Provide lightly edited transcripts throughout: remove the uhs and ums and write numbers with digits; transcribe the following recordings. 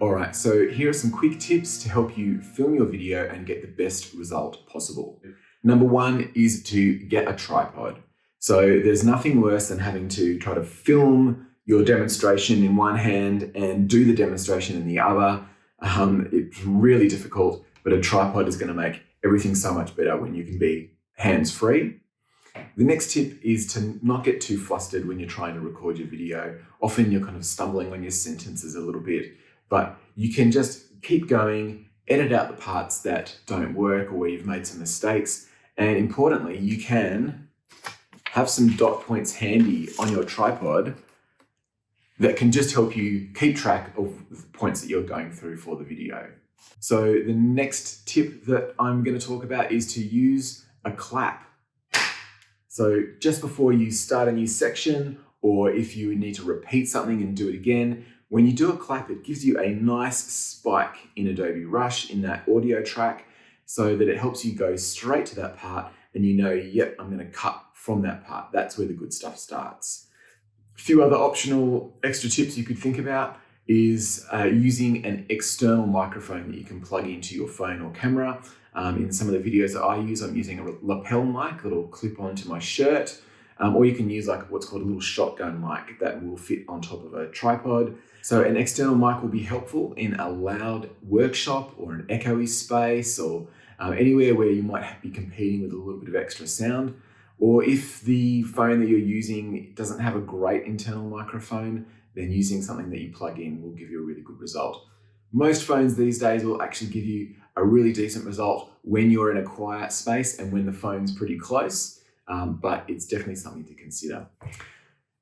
All right, so here are some quick tips to help you film your video and get the best result possible. Number one is to get a tripod. So there's nothing worse than having to try to film your demonstration in one hand and do the demonstration in the other. It's really difficult, but a tripod is going to make everything so much better when you can be hands-free. The next tip is to not get too flustered when you're trying to record your video. Often you're kind of stumbling on your sentences a little bit, but you can just keep going, edit out the parts that don't work or where you've made some mistakes. And importantly, you can have some dot points handy on your tripod that can just help you keep track of the points that you're going through for the video. So the next tip that I'm going to talk about is to use a clap. So just before you start a new section, or if you need to repeat something and do it again, when you do a clap, it gives you a nice spike in Adobe Rush in that audio track so that it helps you go straight to that part and you know, yep, I'm going to cut from that part. That's where the good stuff starts. A few other optional extra tips you could think about is using an external microphone that you can plug into your phone or camera. In some of the videos that I use, I'm using a lapel mic that'll clip onto my shirt, or you can use like what's called a little shotgun mic that will fit on top of a tripod. So an external mic will be helpful in a loud workshop or an echoey space or anywhere where you might be competing with a little bit of extra sound. Or if the phone that you're using doesn't have a great internal microphone, then using something that you plug in will give you a really good result. Most phones these days will actually give you a really decent result when you're in a quiet space and when the phone's pretty close, but it's definitely something to consider.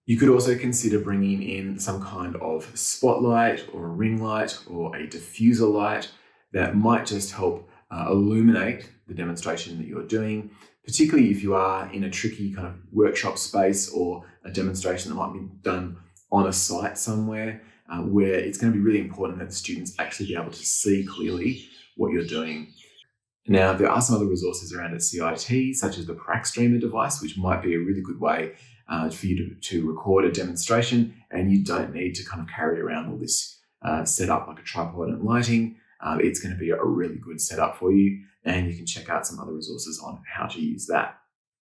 You could also consider bringing in some kind of spotlight or a ring light or a diffuser light that might just help illuminate the demonstration that you're doing, particularly if you are in a tricky kind of workshop space or a demonstration that might be done on a site somewhere where it's going to be really important that the students actually be able to see clearly what you're doing. Now, there are some other resources around at CIT, such as the Prac Streamer device, which might be a really good way for you to record a demonstration, and you don't need to kind of carry around all this setup like a tripod and lighting. It's going to be a really good setup for you, and you can check out some other resources on how to use that.